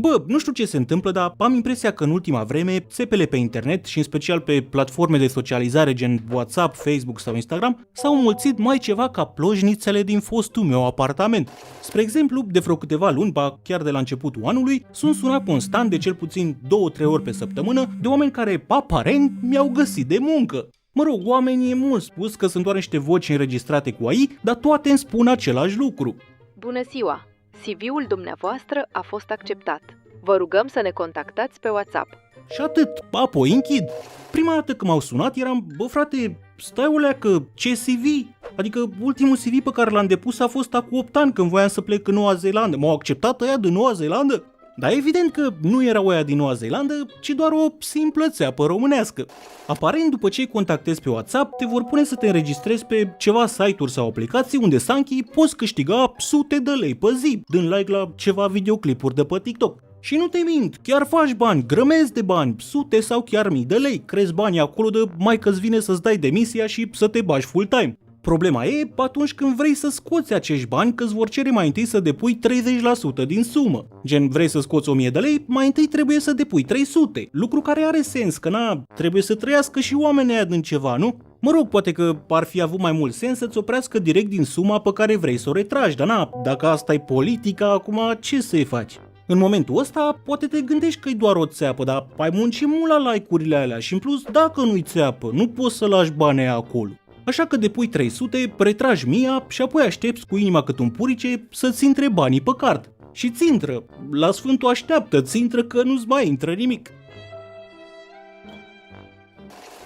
Bă, nu știu ce se întâmplă, dar am impresia că în ultima vreme țepele pe internet și în special pe platforme de socializare gen WhatsApp, Facebook sau Instagram s-au înmulțit mai ceva ca plojnițele din fostul meu apartament. Spre exemplu, de vreo câteva luni, ba chiar de la începutul anului, sunt sunat constant de cel puțin 2-3 ori pe săptămână de oameni care aparent mi-au găsit de muncă. Mă rog, oamenii e mult spus că sunt doar niște voci înregistrate cu AI, dar toate îmi spun același lucru. Bună ziua! CV-ul dumneavoastră a fost acceptat. Vă rugăm să ne contactați pe WhatsApp. Și atât, apoi închid. Prima dată când m-au sunat eram, bă frate, stai o leacă, ce CV? Adică ultimul CV pe care l-am depus a fost acum 8 ani când voiam să plec în Noua Zeelandă. M-au acceptat ăia din Noua Zeelandă? Dar evident că nu erau ăia din Noua Zeelandă, ci doar o simplă țeapă românească. Aparent, după ce îi contactezi pe WhatsApp, te vor pune să te înregistrezi pe ceva site-uri sau aplicații unde Sanchi poți câștiga sute de lei pe zi, dând like la ceva videoclipuri de pe TikTok. Și nu te mint, chiar faci bani, grămezi de bani, sute sau chiar mii de lei, crezi banii acolo de mai că-ți vine să-ți dai demisia și să te bagi full-time. Problema e atunci când vrei să scoți acești bani că îți vor cere mai întâi să depui 30% din sumă. Gen, vrei să scoți 1000 de lei, mai întâi trebuie să depui 300, lucru care are sens, că trebuie să trăiască și oamenii aia din ceva, nu? Mă rog, poate că ar fi avut mai mult sens să-ți oprească direct din suma pe care vrei să o retragi, dar dacă asta e politica, acum ce să-i faci? În momentul ăsta, poate te gândești că e doar o țeapă, dar ai muncit mult la like-urile alea și în plus, dacă nu-i țeapă, nu poți să lași banii acolo. Așa că depui 300, retragi 1000 și apoi aștepți cu inima cât un purice să-ți intre banii pe card. Și ți intră, la sfântul așteaptă, ți intră că nu-ți mai intră nimic.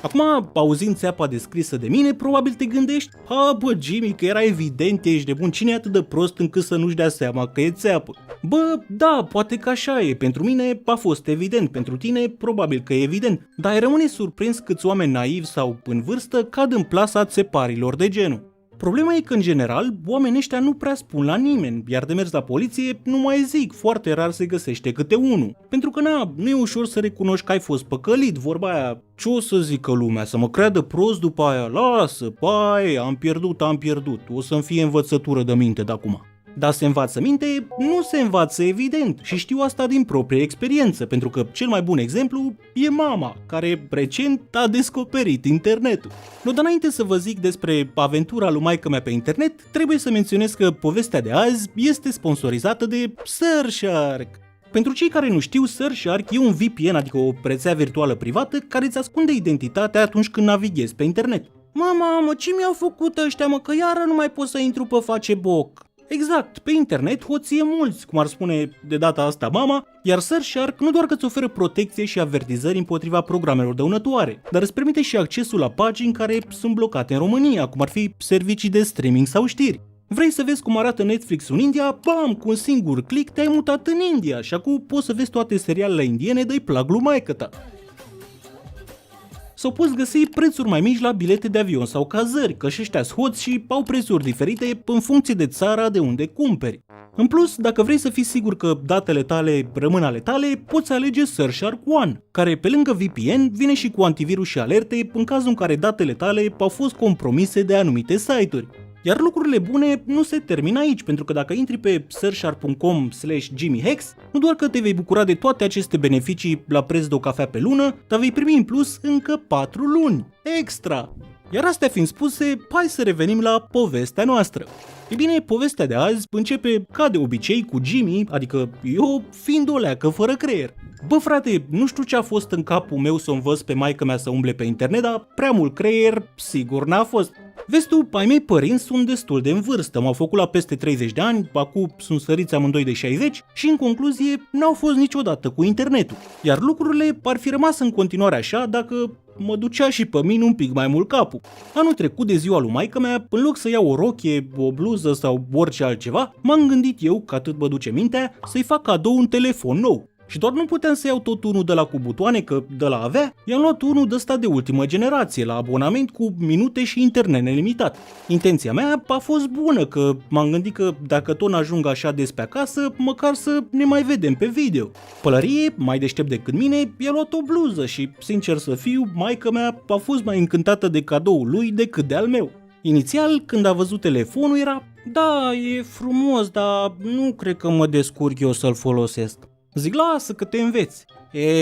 Acum, auzind țeapa descrisă de mine, probabil te gândești, bă, Jimmy, că era evident, ești de bun, cine e atât de prost încât să nu-și dea seama că e țeapă? Bă, da, poate că așa e, pentru mine a fost evident, pentru tine probabil că e evident, dar ai rămâne surprins câți oameni naivi sau în vârstă cad în plasa țeparilor de genul. Problema e că, în general, oamenii ăștia nu prea spun la nimeni, iar de mers la poliție, nu mai zic, foarte rar se găsește câte unul. Pentru că, nu e ușor să recunoști că ai fost păcălit, vorba aia, ce o să zică lumea, să mă creadă prost după aia, lasă, pai, am pierdut, o să-mi fie învățătură de minte de acum. Dar se învață minte? Nu se învață, evident, și știu asta din proprie experiență, pentru că cel mai bun exemplu e mama, care recent a descoperit internetul. Dar înainte să vă zic despre aventura lui maică-mea pe internet, trebuie să menționez că povestea de azi este sponsorizată de Surfshark. Pentru cei care nu știu, Surfshark e un VPN, adică o rețea virtuală privată, care îți ascunde identitatea atunci când navighezi pe internet. Mamă, ce mi-au făcut ăștia, mă, că iară nu mai pot să intru pe Facebook. Exact, pe internet hoții e mulți, cum ar spune de data asta mama, iar Surfshark nu doar că îți oferă protecție și avertizări împotriva programelor dăunătoare, dar îți permite și accesul la pagini care sunt blocate în România, cum ar fi servicii de streaming sau știri. Vrei să vezi cum arată Netflix în India? Bam, cu un singur click te-ai mutat în India și acum poți să vezi toate serialele indiene de-i plac lui maică-ta. Sau poți găsi prețuri mai mici la bilete de avion sau cazări, că și ăștia-s hoți și au prețuri diferite în funcție de țara de unde cumperi. În plus, dacă vrei să fii sigur că datele tale rămân ale tale, poți alege Surfshark One, care pe lângă VPN vine și cu antivirus și alerte în cazul în care datele tale au fost compromise de anumite site-uri. Iar lucrurile bune nu se termină aici, pentru că dacă intri pe surfshark.com/jimmyhex, nu doar că te vei bucura de toate aceste beneficii la preț de o cafea pe lună, dar vei primi în plus încă 4 luni extra. Iar astea fiind spuse, hai să revenim la povestea noastră. E bine, povestea de azi începe ca de obicei cu Jimmy, adică eu fiind o leacă fără creier. Bă frate, nu știu ce a fost în capul meu să o învăț pe maică-mea să umble pe internet, dar prea mult creier sigur n-a fost. Vezi tu, ai mei părinți sunt destul de în vârstă, m-au făcut la peste 30 de ani, acum sunt săriți amândoi de 60 și în concluzie n-au fost niciodată cu internetul. Iar lucrurile ar fi rămas în continuare așa dacă mă ducea și pe mine un pic mai mult capul. Anul trecut de ziua lui maică-mea, în loc să iau o rochie, o bluză sau orice altceva, m-am gândit eu, că atât mă duce mintea, să-i fac cadou un telefon nou. Și doar nu puteam să iau tot unul de la cu butoane, că de la avea, i-am luat unul de ăsta de ultimă generație, la abonament cu minute și internet nelimitat. Intenția mea a fost bună, că m-am gândit că dacă tot n-ajung așa des pe acasă, măcar să ne mai vedem pe video. Pălărie, mai deștept decât mine, i-a luat o bluză și, sincer să fiu, maică-mea a fost mai încântată de cadoul lui decât de al meu. Inițial, când a văzut telefonul, era: da, e frumos, dar nu cred că mă descurc eu să-l folosesc. Zic, lasă că te înveți.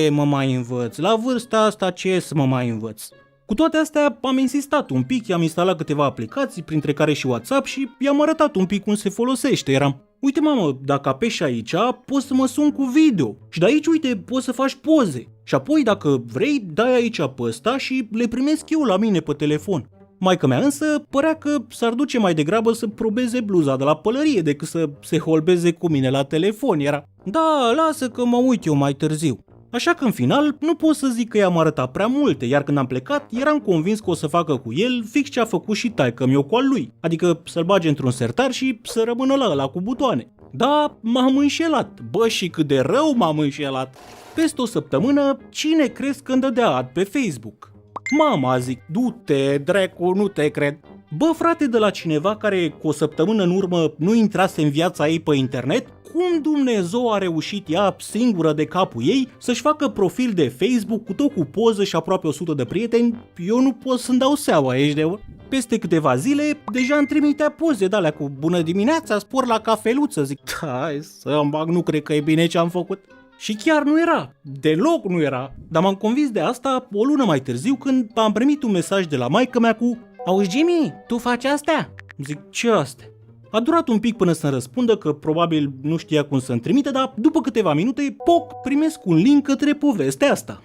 Mă mai învăț, la vârsta asta ce să mă mai învăț? Cu toate astea am insistat un pic, i-am instalat câteva aplicații, printre care și WhatsApp, și i-am arătat un pic cum se folosește. Eram, uite mamă, dacă apeși aici, poți să mă sun cu video. Și de aici, uite, poți să faci poze. Și apoi, dacă vrei, dai aici pe ăsta și le primesc eu la mine pe telefon. Maică-mea însă părea că s-ar duce mai degrabă să probeze bluza de la pălărie decât să se holbeze cu mine la telefon. Era, da, lasă că mă uit eu mai târziu. Așa că în final nu pot să zic că i-am arătat prea multe, iar când am plecat eram convins că o să facă cu el fix ce a făcut și taică-miu cu al lui, adică să-l bage într-un sertar și să rămână la ăla cu butoane. Da, m-am înșelat, bă, și cât de rău m-am înșelat. Peste o săptămână, cine crezi că îmi dădea ad pe Facebook? Mama, zic, du-te, dracu, nu te cred. Bă, frate, de la cineva care cu o săptămână în urmă nu intrase în viața ei pe internet, cum Dumnezeu a reușit ea, singură de capul ei, să-și facă profil de Facebook cu tot cu poză și aproape 100 de prieteni? Eu nu pot să-mi dau seama, ești de... Peste câteva zile, deja îmi trimitea poze de-alea cu bună dimineața, spor la cafeluță. Zic, hai să-mi bag, nu cred că e bine ce am făcut. Și chiar nu era, deloc nu era, dar m-am convins de asta o lună mai târziu când am primit un mesaj de la maică-mea cu: auzi, Jimmy, tu faci astea? Zic, ce astea? A durat un pic până să-mi răspundă că probabil nu știa cum să-mi trimite, dar după câteva minute, poc, primesc un link către povestea asta.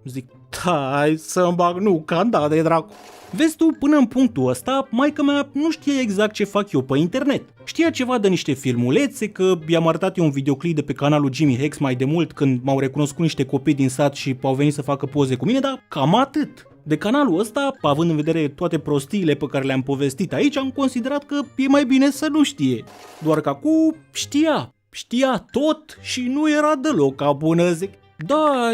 Zic, hai să-mi bag, nu, canda de dracu. Vezi tu, până în punctul ăsta, maică-mea nu știa exact ce fac eu pe internet. Știa ceva de niște filmulețe, că i-am arătat eu un videoclip de pe canalul Jimmy Hex mai de mult când m-au recunoscut niște copii din sat și au venit să facă poze cu mine, dar cam atât. De canalul ăsta, având în vedere toate prostiile pe care le-am povestit aici, am considerat că e mai bine să nu știe. Doar că acum știa tot și nu era deloc ca bună, zic. Da,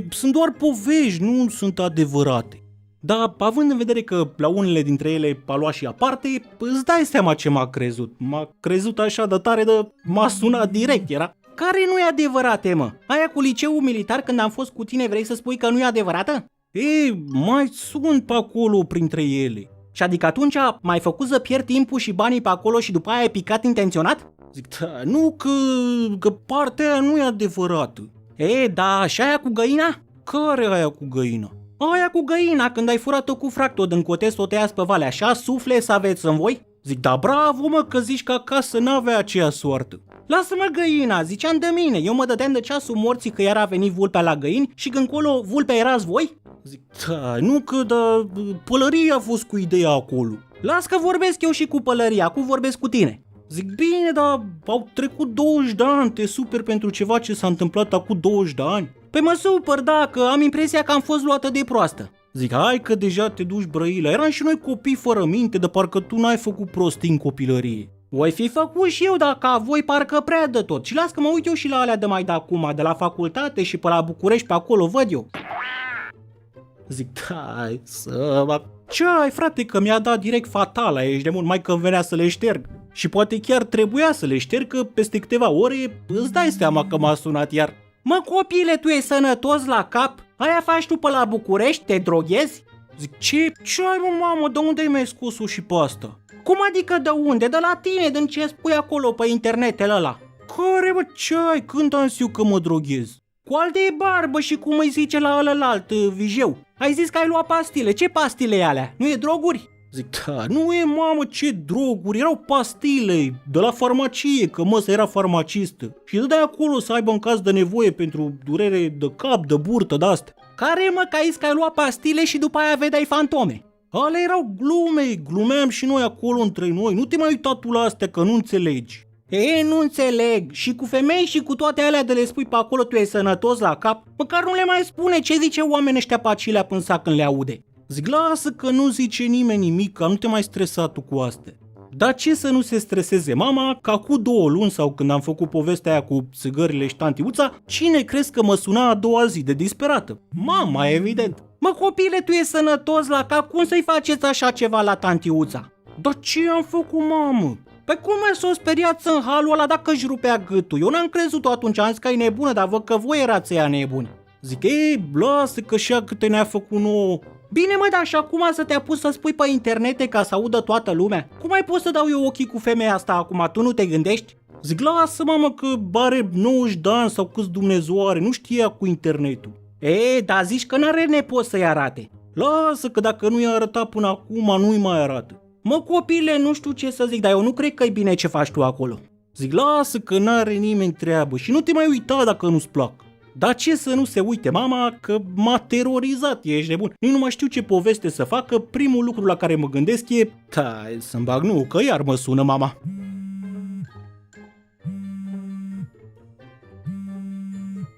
sunt doar povești, nu sunt adevărate. Dar având în vedere că la unele dintre ele a luat și aparte, îți dai seama ce m-a crezut. M-a crezut așa de tare de m-a sunat direct, era. Care nu e adevărate, mă? Aia cu liceul militar când am fost cu tine, vrei să spui că nu e adevărată? Mai sunt pe acolo printre ele. Și adică atunci m-ai făcut să pierd timpul și banii pe acolo și după aia ai picat intenționat? Zic, da, nu că partea aia nu e adevărată. Da, și aia cu găina? Care aia cu găina? Aia cu găina, când ai furat-o cu fractul din cote să o tăiați pe vale, așa sufle să aveți în voi? Zic, da, bravo, mă, că zici că acasă n-avea aceea soartă. Lasă-mă găina, ziceam de mine, eu mă dădeam de ceasul morții că era venit vulpea la găini și când colo vulpea erați voi? Zic, da, nu că, da, pălăria a fost cu ideea acolo. Las că vorbesc eu și cu pălăria, acum vorbesc cu tine. Zic, bine, dar au trecut 20 de ani, te super pentru ceva ce s-a întâmplat acum 20 de ani? Păi mă supăr, da, că am impresia că am fost luată de proastă. Zic, hai că deja te duci, brăila, eram și noi copii fără minte, de parcă tu n-ai făcut prostii în copilărie. Voi fi făcut și eu, dar ca voi parcă prea de tot. Și las că mă uit eu și la alea de mai de acum, de la facultate și pe la București, pe acolo, văd eu. Zic, hai să... Ce ai, frate, că mi-a dat direct fatala, ești de mult, mai că venea să le șterg. Și poate chiar trebuia să le șterg, că peste câteva ore îți dai seama că m-a sunat iar. Mă, copile, tu ești sănătos la cap? Aia faci tu pe la București? Te droghezi? Zic, ce ai, mă, mamă, de unde mi-ai scos-o și pe asta? Cum adică de unde? De la tine, din ce spui acolo pe internetul ăla. Care, mă, ce ai? Când am zis eu că mă droghez? Cu al de barbă și cum îi zice la ălălalt, Vijeu. Ai zis că ai luat pastile. Ce pastile e alea? Nu e droguri? Zic, da, nu e, mamă, ce droguri, erau pastile de la farmacie, că măsa era farmacistă. Și dădeai acolo să aibă în caz de nevoie pentru durere de cap, de burtă, de-astea. Care, mă, că ai zis că ai luat pastile și după aia vedeai fantome? Alea erau glume, glumeam și noi acolo între noi, nu te mai uita tu la astea că nu înțelegi. Nu înțeleg, și cu femei și cu toate alea de le spui pe acolo tu ești sănătos la cap, măcar nu le mai spune ce zice oamenii ăștia pe acilea până sac când le aude. Zic, lasă că nu zice nimeni nimic, că nu te mai stresa tu cu astea. Dar ce să nu se streseze mama, că acum 2 luni sau când am făcut povestea aia cu țigările și tantiuța, cine crezi că mă suna a doua zi de disperată? Mama, evident. Mă, copile, tu ești sănătos la cap, cum să-i faceți așa ceva la tantiuța? Dar ce am făcut, mamă? Păi cum s-o speriați în halul ăla dacă își rupea gâtul? Eu n-am crezut-o atunci, am zis că e nebună, dar văd că voi erați ea nebuni. Zic, lasă că și-a câte ne-a făcut nouă. Bine, mă, dar și acum să te-a pus să spui pe internete ca să audă toată lumea? Cum mai pot să dau eu ochii cu femeia asta acum? Tu nu te gândești? Zic, lasă mamă că are 90 de ani sau câți Dumnezeu are, nu știa cu internetul. Dar zici că n-are nepoți să-i arate. Lasă că dacă nu i-a arătat până acum, nu-i mai arată. Mă, copile, nu știu ce să zic, dar eu nu cred că e bine ce faci tu acolo. Zic, lasă că n-are nimeni treabă și nu te mai uita dacă nu-ți plac. Dar ce să nu se uite mama, că m-a terorizat, ești nebun. Nu mai știu ce poveste să fac, că primul lucru la care mă gândesc e, să-mi bag nu, că iar mă sună mama.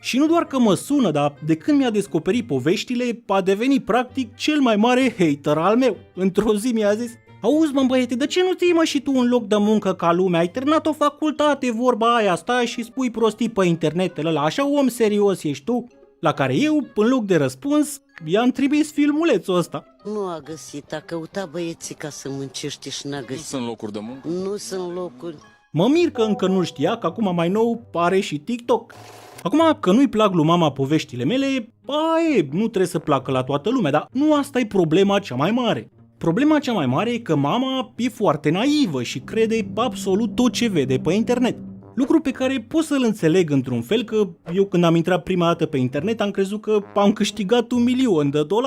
Și nu doar că mă sună, dar de când mi-a descoperit poveștile, a devenit practic cel mai mare hater al meu. Într-o zi mi-a zis, auzi mă băiete, de ce nu ții mă și tu un loc de muncă ca lumea? Ai terminat o facultate, vorba aia, stai și spui prostii pe internetul ăla, așa om serios ești tu? La care eu, în loc de răspuns, i-am trimis filmulețul ăsta. Nu a găsit, a căutat băieții ca să muncește și n-a găsit. Nu sunt locuri de muncă? Nu sunt locuri. Mă mir că încă nu știa că acum mai nou are și TikTok. Acum că nu-i plac lui mama poveștile mele, nu trebuie să placă la toată lumea, dar nu asta e problema cea mai mare. Problema cea mai mare e că mama e foarte naivă și crede absolut tot ce vede pe internet. Lucru pe care pot să-l înțeleg într-un fel, că eu când am intrat prima dată pe internet am crezut că am câștigat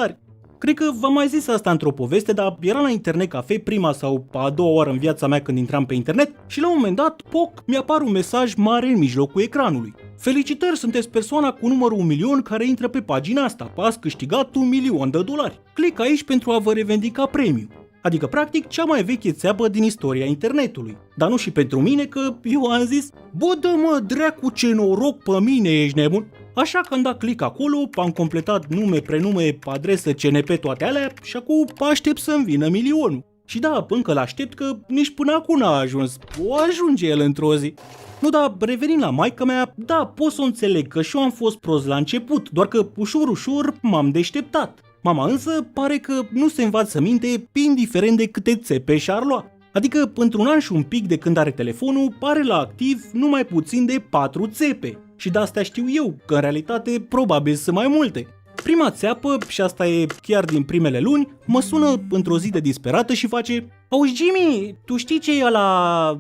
$1.000.000. Cred că v-am mai zis asta într-o poveste, dar era la internet cafe prima sau a doua oară în viața mea când intram pe internet și la un moment dat, mi-apare un mesaj mare în mijlocul ecranului. Felicitări, sunteți persoana cu numărul 1.000.000 care intră pe pagina asta, ați câștigat $1.000.000. Clic aici pentru a vă revendica premiul. Adică, practic, cea mai veche țeapă din istoria internetului. Dar nu și pentru mine, că eu am zis, bă, dă-mă, dracu, ce noroc pe mine, ești nebun? Așa că am dat click acolo, am completat nume, prenume, adresă, CNP, toate alea și acum aștept să-mi vină milionul. Și da, încă l-aștept că nici până acum n-a ajuns. O ajunge el într-o zi. Nu, dar revenind la maică mea, da, pot să o înțeleg că și eu am fost prost la început, doar că ușor m-am deșteptat. Mama însă pare că nu se învață minte, indiferent de câte țepe și-ar lua. Adică, într-un an și un pic de când are telefonul, pare la activ numai puțin de 4 țepe. Și de astea știu eu, că în realitate probabil sunt mai multe. Prima țeapă, și asta e chiar din primele luni, mă sună într-o zi de disperată și face: auzi Jimmy, tu știi ce e ăla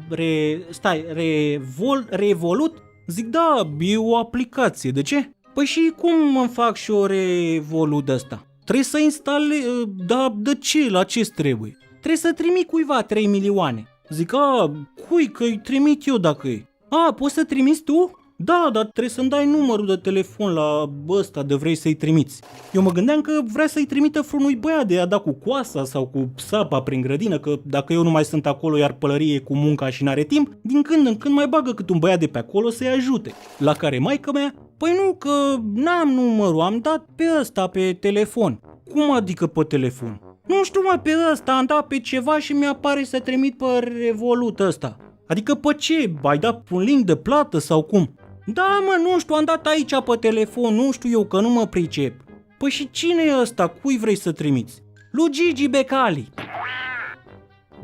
Revolut? Zic, da, e o aplicație, de ce? Păi și cum îmi fac și o Revolut ăsta? Trebuie să instalez, da, de ce? La ce trebuie? Trebuie să trimit cuiva 3 milioane. Zic, cui? Că-i trimit eu dacă e. Poți să trimiți tu? Da, dar trebuie să-mi dai numărul de telefon la ăsta de vrei să-i trimiți. Eu mă gândeam că vrea să-i trimită vreunui băiat de a da cu coasa sau cu sapa prin grădină, că dacă eu nu mai sunt acolo iar pălărie cu munca și n-are timp, din când în când mai bagă cât un băiat de pe acolo să-i ajute. La care maică mea, păi nu, că n-am numărul, am dat pe ăsta pe telefon. Cum adică pe telefon? Nu știu, mă, pe ăsta am dat pe ceva și mi-apare să trimit pe Revolut ăsta. Adică pe ce? Ai dat un link de plată sau cum? Da, mă, nu știu, am dat aici pe telefon, nu știu eu, că nu mă pricep. Păi și cine e ăsta? Cui vrei să trimiți? Lui Gigi Becali.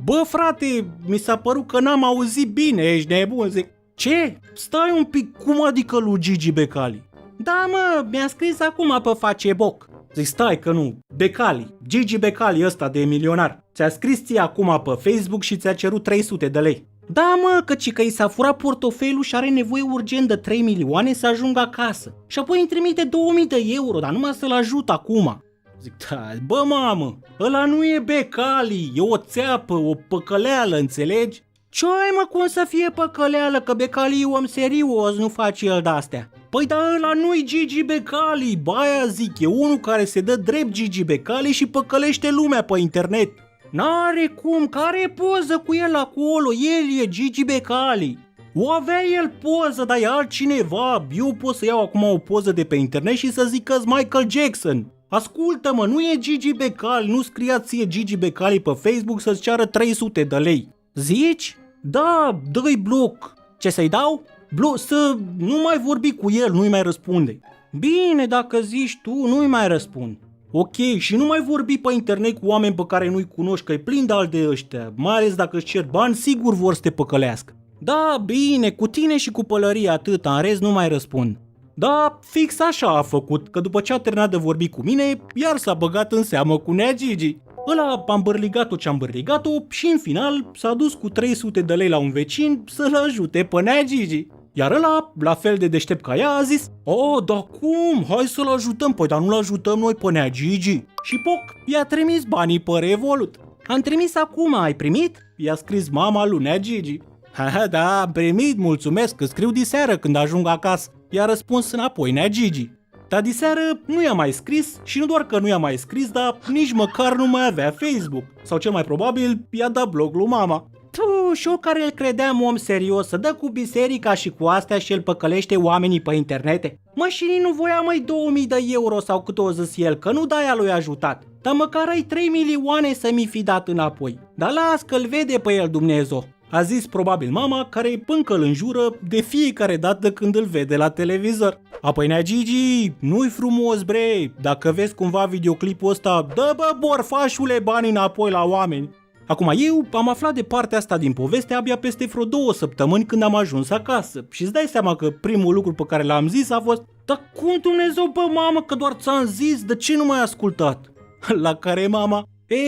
Bă, frate, mi s-a părut că n-am auzit bine, ești nebun, zic. Ce? Stai un pic, cum adică lui Gigi Becali? Da, mă, mi-a scris acum pe Facebook. Zic, stai că nu, Becali, Gigi Becali ăsta de milionar. Ți-a scris ție acum pe Facebook și ți-a cerut 300 de lei. Da, mă, că i s-a furat portofelul și are nevoie urgent de 3 milioane să ajungă acasă. Și apoi îmi trimite 2000 de euro, dar numai să-l ajut acum. Zic, da, bă, mamă, ăla nu e Becali, e o țeapă, o păcăleală, înțelegi? Ce ai, mă, cum să fie păcăleală, că Becali e om serios, nu face el de-astea. Păi da, ăla nu-i Gigi Becali, aia zic, e unul care se dă drept Gigi Becali și păcălește lumea pe internet. N-are cum, care poză cu el acolo, el e Gigi Becali. O avea el poză, dar e altcineva, eu pot să iau acum o poză de pe internet și să zic că-s Michael Jackson. Ascultă-mă, nu e Gigi Becali, nu scria ție Gigi Becali pe Facebook să-ți ceară 300 de lei. Zici? Da, dă-i bloc. Ce să-i dau? Bloc, să nu mai vorbi cu el, nu-i mai răspunde. Bine, dacă zici tu, nu-i mai răspund. Ok, și nu mai vorbi pe internet cu oameni pe care nu-i cunoști, că-i plin de alți de ăștia, mai ales dacă își cer bani, sigur vor să te păcălească. Da, bine, cu tine și cu pălăria atâta, în rest nu mai răspund. Da, fix așa a făcut, că după ce a terminat de vorbi cu mine, iar s-a băgat în seamă cu nea Gigi. Ăla a îmbărligat-o ce-a îmbărligat-o și în final s-a dus cu 300 de lei la un vecin să-l ajute pe Nea Gigi. Iar ăla, la fel de deștept ca ea, a zis: "Oh, dar cum? Hai să-l ajutăm." "Păi, dar nu-l ajutăm noi pe Nea Gigi." Și poc, i-a trimis banii pe Revolut. "Am trimis acum, ai primit?" I-a scris mama lui Nea Gigi. "Ha, da, am primit, mulțumesc, că scriu diseară când ajung acasă." I-a răspuns înapoi Nea Gigi. Dar diseară nu i-a mai scris și nu doar că nu i-a mai scris, dar nici măcar nu mai avea Facebook. Sau cel mai probabil i-a dat blog lui mama. Tu, și eu care îl credeam om serios, să dă cu biserica și cu astea și el păcălește oamenii pe internete. Mă, și nu voia mai 2000 de euro sau cât o zis el, că nu de-aia lui ajutat. Dar măcar ai 3 milioane să mi fi dat înapoi. Dar las că-l vede pe el Dumnezeu. A zis probabil mama, care încă îl înjură de fiecare dată când îl vede la televizor. Apoi Nea Gigi, nu-i frumos, bre, dacă vezi cumva videoclipul ăsta, dă bă, borfașule, banii înapoi la oameni. Acum, eu am aflat de partea asta din poveste abia peste vreo 2 săptămâni când am ajuns acasă și îți dai seama că primul lucru pe care l-am zis a fost: "Dar cum Dumnezeu, bă, mamă, că doar ți-am zis, de ce nu m-ai ascultat?" La care mama: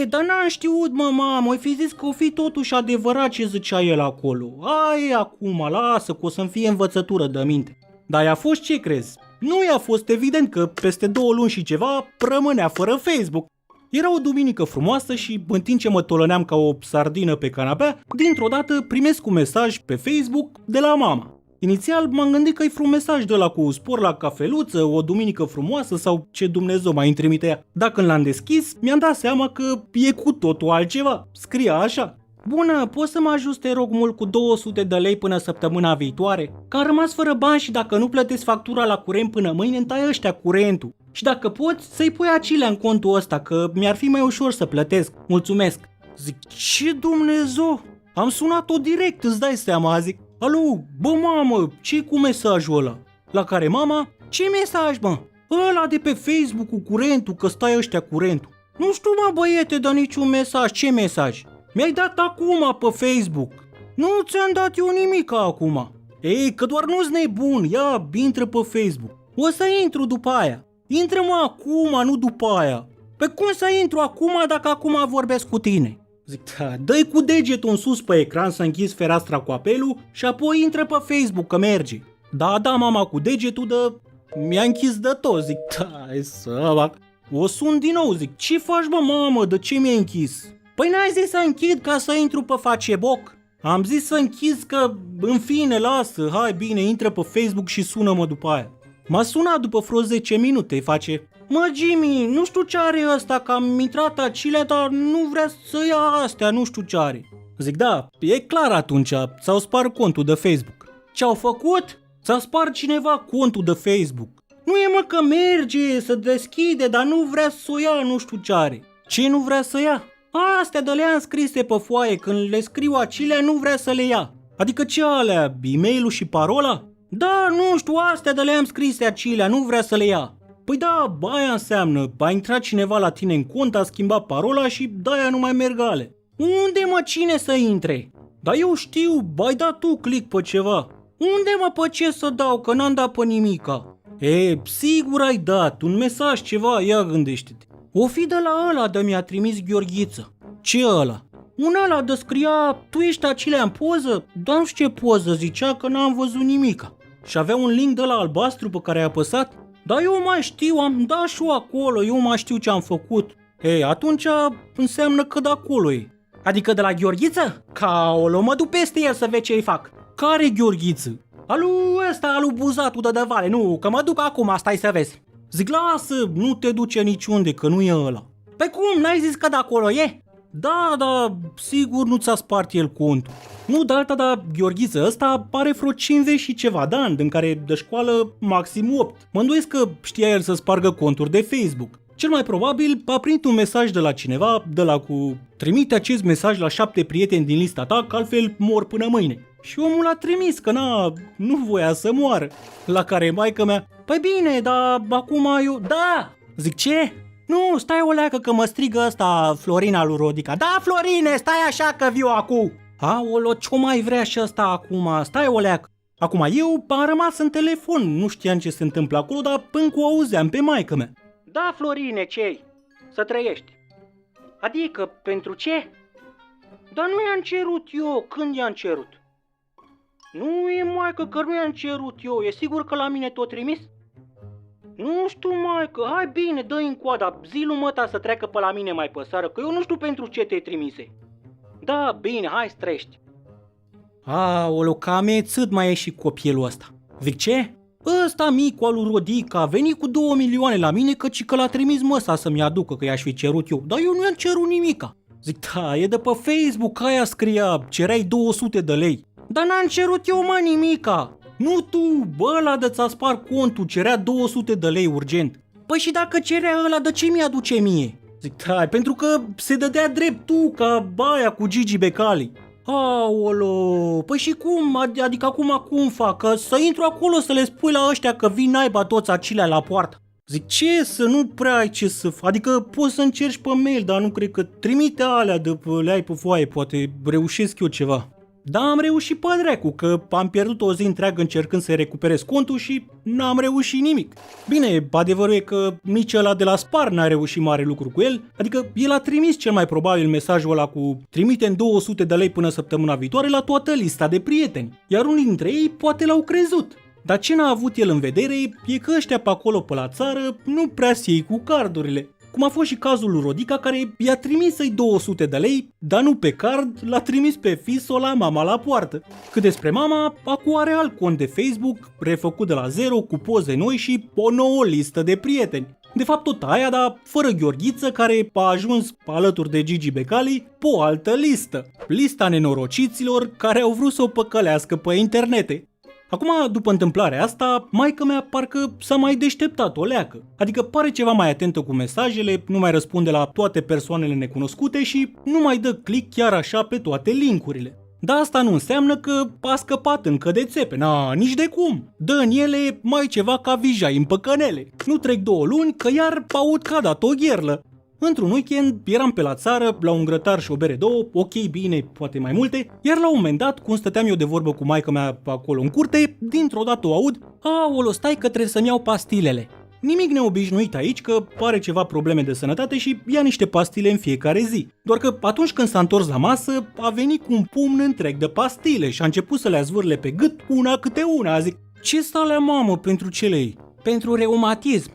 "Dar n-am știut, mă, mamă, oi fi zis că o fi totuși adevărat ce zicea el acolo. Ai, acum, lasă, că o să-mi fie învățătură de minte." Dar i-a fost ce crezi? Nu i-a fost evident că peste 2 luni și ceva rămânea fără Facebook. Era o duminică frumoasă și, în timp ce mă tolăneam ca o sardină pe canapea, dintr-o dată primesc un mesaj pe Facebook de la mama. Inițial m-am gândit că e un mesaj de ăla cu spor la cafeluță, o duminică frumoasă sau ce Dumnezeu mai îmi trimite ea. Dar când l-am deschis, mi-am dat seama că e cu totul altceva. Scria așa: "Bună, poți să mă ajuți, te rog mult, cu 200 de lei până săptămâna viitoare? Că am rămas fără bani și dacă nu plătesc factura la curent până mâine, îmi tai ăștia curentul. Și dacă poți, să-i pui acilea în contul ăsta, că mi-ar fi mai ușor să plătesc. Mulțumesc." Zic: "Ce Dumnezeu?" Am sunat-o direct, îți dai seama, zic: "Alo, bă, mamă, ce-i cu mesajul ăla?" La care mama: "Ce mesaj, mă?" "Ăla de pe Facebook cu curentul, că stai ăștia curentul." "Nu știu, mă, băiete, dar niciun mesaj." "Ce mesaj?" "Mi-ai dat acum pe Facebook." "Nu ți-am dat eu nimic acum." "Ei, că doar nu-s nebun, ia, intră pe Facebook." "O să intru după aia." "Intră-mă acum, nu după aia." "Pe cum să intru acum dacă acum vorbesc cu tine?" Zic: "Da, dă-i cu degetul în sus pe ecran să închizi fereastra cu apelul și apoi intră pe Facebook, că merge." "Da, mama, cu degetul de..." Mi-a închis de tot. Zic: "Hai să fac." O sun din nou, zic: "Ce faci, mă, mamă, de ce mi-ai închis?" "Păi n-ai zis să închid ca să intru pe Facebook?" "Am zis să închizi că, în fine, lasă, hai bine, intră pe Facebook și sună-mă după aia." M-a sunat după vreo 10 minute, îi face: "Mă, Jimmy, nu știu ce are ăsta, că am intrat acile, dar nu vrea să ia astea, nu știu ce are." Zic: "Da, e clar atunci, ți-au spart contul de Facebook." "Ce-au făcut?" "Ți-a spart cineva contul de Facebook." "Nu e, mă, că merge, să deschide, dar nu vrea să o ia, nu știu ce are." "Ce nu vrea să ia?" "Astea de le-am scrise pe foaie, când le scriu acelea nu vrea să le ia." "Adică ce alea, e-mail-ul și parola?" "Da, nu știu, astea de le-am scrise acelea, nu vrea să le ia." "Păi da, aia înseamnă, a intrat cineva la tine în cont, a schimbat parola și de-aia nu mai merg ale." "Unde, mă, cine să intre?" "Dar eu știu, ai dat tu click pe ceva." "Unde, mă, pe ce să dau, că n-am dat pe nimica." Sigur ai dat, un mesaj, ceva, ia gândește-te." "O fi de la ăla de mi-a trimis Gheorghiță." "Ce ăla?" "Un ăla de scria, tu ești acelea în poză?" "Dar nu știu ce poză, zicea că n-am văzut nimica." "Și avea un link de la albastru pe care ai apăsat?" "Da, eu mai știu, am dat și eu acolo, eu mai știu ce am făcut." Atunci înseamnă că de acolo e." "Adică de la Gheorghiță?" "Caolo, mă duc peste el să vezi ce-i fac." "Care Gheorghiță?" "Alu ăsta, alu buzatul de vale, nu, că mă duc acum, stai să vezi." Zic: "Lasă, nu te duce niciunde, că nu e ăla." "Păi cum, n-ai zis că de acolo e?" Da, sigur nu ți-a spart el contul." "Nu, de alta, dar Gheorghiță ăsta are vreo 50 și ceva de ani, din care de școală maxim 8. Mă îndoiesc că știa el să spargă conturi de Facebook. Cel mai probabil a primit un mesaj de la cineva, de la cu: trimite acest mesaj la 7 prieteni din lista ta, că altfel mor până mâine." Și omul a trimis, că nu voia să moară. La care maică mea: "Păi bine, dar acum eu..." "Da!" Zic: "Ce?" "Nu, stai o leacă că mă strigă ăsta Florina lui Rodica." "Da, Florine, stai așa că viu acu." "Aolo, ce mai vrea și ăsta acum? Stai o leacă." Acum eu am rămas în telefon, nu știam ce se întâmplă acolo, dar încă o auzeam pe maică mea. "Da, Florine, ce-i? Să trăiești." Adică, pentru ce? Dar nu i-am cerut eu, când i-am cerut? Nu e, maică, că nu i-am cerut eu, e sigur că la mine tot trimis? Nu știu, maică, hai bine, dă-i în coada, zi-lui măta să treacă pe la mine mai pe seară, că eu nu știu pentru ce te trimise. Da, bine, hai strești. Aoleu, că amețât mai e și copilul ăsta. Zic ce? Ăsta micu al lui Rodica a venit cu 2 milioane la mine căci că l-a trimis măsa să-mi aducă, că i-aș fi cerut eu, dar eu nu i-am cerut nimica. Zic, da, e de pe Facebook, aia scria, cereai 200 de lei. Dar n-am cerut eu, mă, nimica. Nu tu, bă, ăla de ți-a spart contul, cerea 200 de lei urgent. Păi și dacă cerea ăla, de ce mi-aduce mie? Zic, da, pentru că se dădea drept tu, ca baia cu Gigi Becali. Aolo, păi și cum, adică acum cum fac, că să intru acolo să le spui la ăștia că vin naiba toți acilea la poartă? Zic, ce să nu prea ai ce să fac, adică poți să încerci pe mail, dar nu cred că trimite alea de le ai pe foaie, poate reușesc eu ceva. Da, am reușit pe dracu, că am pierdut o zi întreagă încercând să recuperez contul și n-am reușit nimic. Bine, adevărul e că nici ăla de la Spar n-a reușit mare lucru cu el, adică el a trimis cel mai probabil mesajul ăla cu trimite-mi 200 de lei până săptămâna viitoare la toată lista de prieteni, iar unii dintre ei poate l-au crezut. Dar ce n-a avut el în vedere e că ăștia pe acolo pe la țară nu prea se iei cu cardurile. Cum a fost și cazul lui Rodica, care i-a trimis să-i 200 de lei, dar nu pe card, l-a trimis pe FIS-o la mama la poartă. Cât despre mama, acum are alt cont de Facebook, refăcut de la zero, cu poze noi și o nouă listă de prieteni. De fapt tot aia, dar fără Gheorghiță, care a ajuns alături de Gigi Becali pe o altă listă. Lista nenorociților care au vrut să o păcălească pe internete. Acum, după întâmplarea asta, maică-mea parcă s-a mai deșteptat o leacă. Adică pare ceva mai atentă cu mesajele, nu mai răspunde la toate persoanele necunoscute și nu mai dă click chiar așa pe toate linkurile. Dar asta nu înseamnă că a scăpat încă de țepe, nici de cum. Dă în ele mai ceva ca vijai în păcănele. Nu trec 2 luni că iar aud că a dat o gherlă. Într-un weekend eram pe la țară, la un grătar și o bere 2, ok, bine, poate mai multe, iar la un moment dat, cum stăteam eu de vorbă cu maică-mea acolo în curte, dintr-o dată o aud, aolo, stai că trebuie să-mi iau pastilele. Nimic neobișnuit aici, că pare ceva probleme de sănătate și ia niște pastile în fiecare zi. Doar că atunci când s-a întors la masă, a venit cu un pumn întreg de pastile și a început să le zvârle pe gât una câte una. Zic, ce sale mamă pentru ce le iei? Pentru reumatism.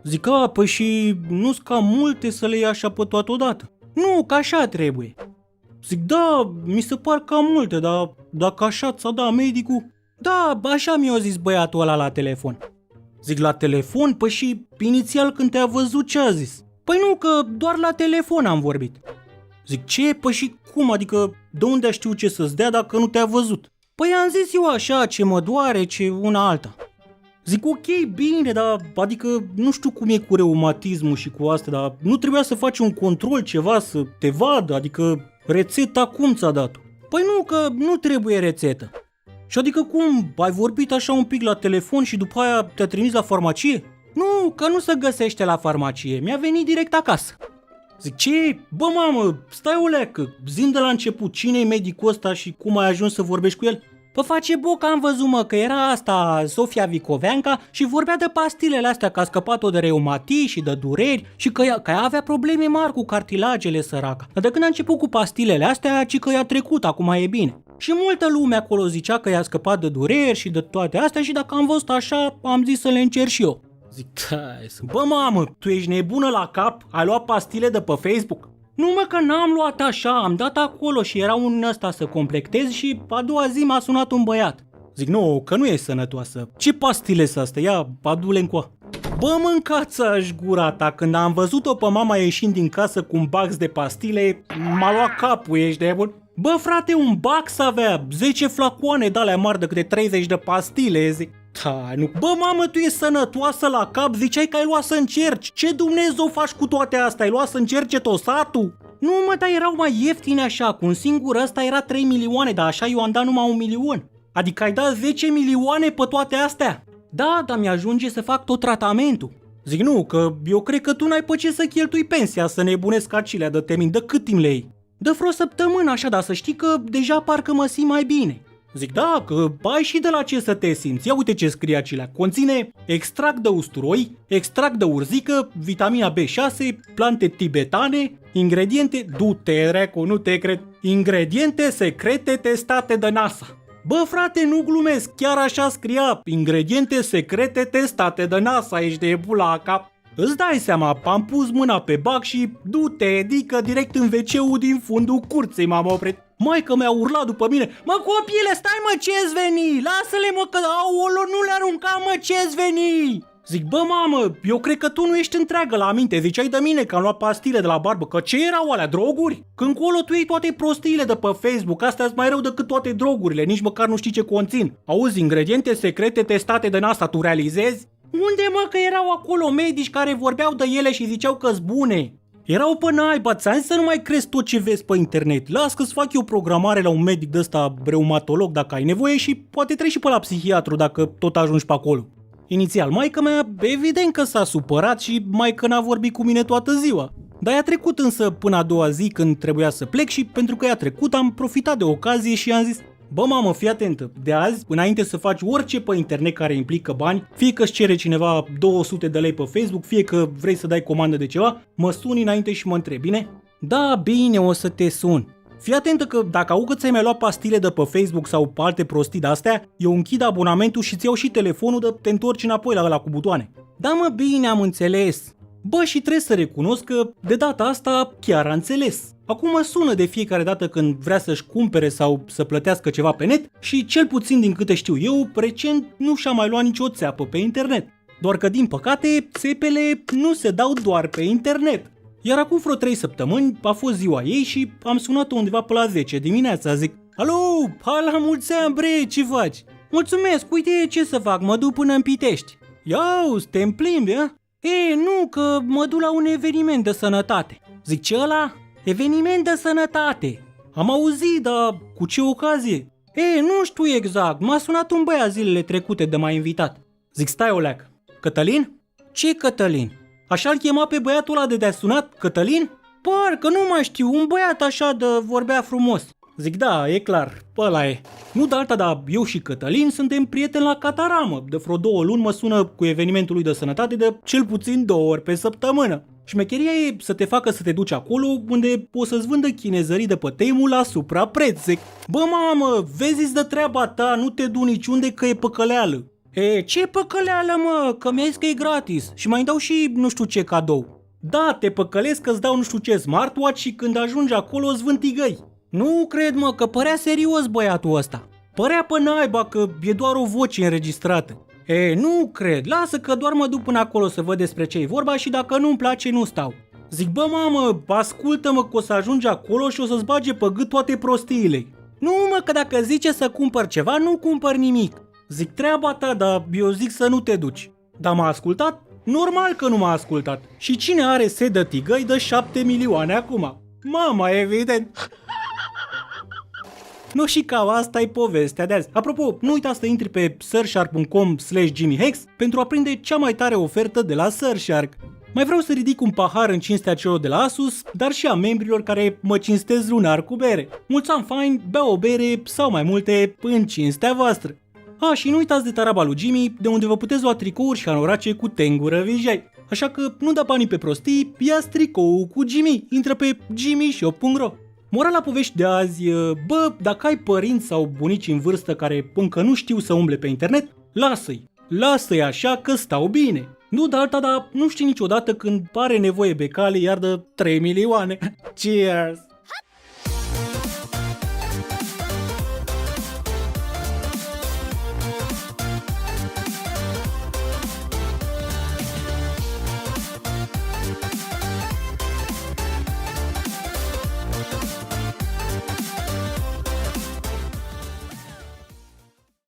Zic, păi și nu-s cam multe să le iei așa pe toată odată? Nu, că așa trebuie. Zic, da, mi se par cam multe, dar dacă așa ți-a dat medicul? Da, așa mi-a zis băiatul ăla la telefon. Zic, la telefon? Păi și inițial când te-a văzut ce a zis? Păi nu, că doar la telefon am vorbit. Zic, ce? Păi și cum? Adică de unde a știut ce să-ți dea dacă nu te-a văzut? Păi am zis eu așa, ce mă doare, ce una alta. Zic, ok, bine, dar adică nu știu cum e cu reumatismul și cu asta, dar nu trebuia să faci un control, ceva, să te vadă, adică rețeta cum ți-a dat-o? Păi nu, că nu trebuie rețetă. Și adică cum, ai vorbit așa un pic la telefon și după aia te-a trimis la farmacie? Nu, că nu se găsește la farmacie, mi-a venit direct acasă. Zic, ce? Bă, mamă, stai o leacă, zi-mi de la început, cine e medicul ăsta și cum ai ajuns să vorbești cu el? Păi face boca, am văzut, mă, că era asta Sofia Vicoveanca și vorbea de pastilele astea, că a scăpat-o de reumatii și de dureri și că ea avea probleme mari cu cartilagele, săraca. Dar de când a început cu pastilele astea, ci că i-a trecut, acum e bine. Și multă lume acolo zicea că i-a scăpat de dureri și de toate astea și dacă am văzut așa, am zis să le încerc și eu. Zic, bă, mamă, tu ești nebună la cap? Ai luat pastile de pe Facebook? Nu, mă, că n-am luat așa, am dat acolo și era un ăsta să completez și a doua zi m-a sunat un băiat. Zic, nu, că nu e sănătoasă. Ce pastile sunt astea? Ia, adu-le încoa. Bă, mâncați-aș gura ta, când am văzut-o pe mama ieșind din casă cu un box de pastile, m-a luat capul, ești de bun? Bă, frate, un box avea 10 flacoane de-alea mari de câte 30 de pastile, zic. Da, nu. Bă, mamă, tu ești sănătoasă la cap? Ziceai că ai luat să încerci. Ce Dumnezeu faci cu toate astea? Ai luat să încerce tot satul? Nu, mă, dar erau mai ieftine așa. Cu un singur ăsta era 3 milioane, dar așa eu am dat numai 1 milion. Adică ai dat 10 milioane pe toate astea? Da, dar mi-ajunge să fac tot tratamentul. Zic, nu, că eu cred că tu n-ai pe ce să cheltui pensia, să nebunesc acilea de temin. De cât timp le iei? De vreo săptămână așa, dar să știi că deja parcă mă simt mai bine. Zic, da, că ai și de la ce să te simți. Ia uite ce scrie acelea. Conține extract de usturoi, extract de urzică, vitamina B6, plante tibetane, ingrediente, du-te, recu, nu te cred, ingrediente secrete testate de NASA. Bă, frate, nu glumesc, chiar așa scria, ingrediente secrete testate de NASA, ești de bula cap. Îți dai seama, am pus mâna pe bac și du-te, adică direct în WC-ul din fundul curții m-am oprit. Maică mi-a urlat după mine, mă copile, stai mă, ce-ți veni? Lasă-le mă că, aolo, nu le arunca mă, ce-ți veni? Zic, bă mamă, eu cred că tu nu ești întreagă la minte, ziceai de mine că am luat pastile de la barbă, că ce erau alea, droguri? Când colo tu iei toate prostiile de pe Facebook, astea-s mai rău decât toate drogurile, nici măcar nu știi ce conțin. Auzi, ingrediente secrete testate de NASA, tu realizezi? Unde mă că erau acolo medici care vorbeau de ele și ziceau că-s bune? Erau pe naiba, ți-am zis să nu mai crezi tot ce vezi pe internet. Las că-ți fac eu programare la un medic de-ăsta reumatolog dacă ai nevoie și poate treci și pe la psihiatru dacă tot ajungi pe acolo. Inițial, maica mea evident că s-a supărat și maică n-a vorbit cu mine toată ziua. Dar i-a trecut însă până a doua zi când trebuia să plec și pentru că i-a trecut am profitat de ocazie și i-am zis: bă mamă, fii atentă, de azi, înainte să faci orice pe internet care implică bani, fie că îți cere cineva 200 de lei pe Facebook, fie că vrei să dai comandă de ceva, mă suni înainte și mă întrebi, bine? Da, bine, o să te sun. Fii atentă că dacă au că ți-ai mai luat pastile de pe Facebook sau pe alte prostii de-astea, eu închid abonamentul și ți iau și telefonul de te întorci înapoi la ăla cu butoane. Da mă, bine, am înțeles. Bă, și trebuie să recunosc că de data asta chiar a înțeles. Acum mă sună de fiecare dată când vrea să-și cumpere sau să plătească ceva pe net și cel puțin din câte știu eu, recent nu și-a mai luat nicio țeapă pe internet. Doar că din păcate, țepele nu se dau doar pe internet. Iar acum vreo 3 săptămâni a fost ziua ei și am sunat-o undeva pe la 10 dimineața, zic: alo, hai la mulți ani, bre, ce faci? Mulțumesc, uite ce să fac, mă duc până în Pitești. Iau, te împlimbi, a? E, nu, că mă duc la un eveniment de sănătate. Zic, ce ăla? Eveniment de sănătate. Am auzit, dar cu ce ocazie? E, nu știu exact, m-a sunat un băiat zilele trecute de m-a invitat. Zic, stai o leacă. Cătălin? Ce Cătălin? Așa-l chema pe băiatul ăla de te-a sunat, Cătălin? Parcă nu mai știu, un băiat așa de vorbea frumos. Zic, da, e clar, ăla e. Nu de alta, dar eu și Cătălin suntem prieteni la Cataramă. De vreo 2 luni mă sună cu evenimentul lui de sănătate de cel puțin 2 ori pe săptămână. Șmecheria e să te facă să te duci acolo unde o să-ți vândă chinezării de pe Temu la suprapreț. Zic, bă mamă, vezi-ți de treaba ta, nu te du niciunde că e păcăleală. E, ce păcăleală mă, că mi-ai zis că e gratis și mai dau și nu știu ce cadou. Da, te păcălesc că îți dau nu știu ce smartwatch și când ajungi acolo îți vând tigăi. Nu cred mă, că părea serios băiatul ăsta. Părea pe naiba că e doar o voce înregistrată. E, nu cred, lasă că doar mă duc până acolo să văd despre ce-i vorba și dacă nu-mi place nu stau. Zic, bă mamă, ascultă-mă că o să ajungi acolo și o să-ți bage pe gât toate prostiile. Nu mă, că dacă zice să cumpăr ceva, nu cumpăr nimic. Zic, treaba ta, dar eu zic să nu te duci. Dar m-a ascultat? Normal că nu m-a ascultat. Și cine are sed de tigăi dă 7 milioane acum? Mama, evident. Nu, și cam asta e povestea de azi. Apropo, nu uita să intri pe surfshark.com/jimmyhex pentru a prinde cea mai tare ofertă de la Surfshark. Mai vreau să ridic un pahar în cinstea celor de la Asus, dar și a membrilor care mă cinstez lunar cu bere. Mulți ani faini, bea o bere sau mai multe în cinstea voastră. Și nu uitați de taraba lui Jimmy, de unde vă puteți lua tricouri și anorace cu tengură vijai. Așa că nu da banii pe prostii, ia-ți tricoul cu Jimmy, intră pe jimmyshop.ro. Morala povești de azi, bă, dacă ai părinți sau bunici în vârstă care încă nu știu să umble pe internet, lasă-i așa că stau bine. Nu de alta, dar nu știi niciodată când are nevoie becale iar de 3 milioane. Cheers!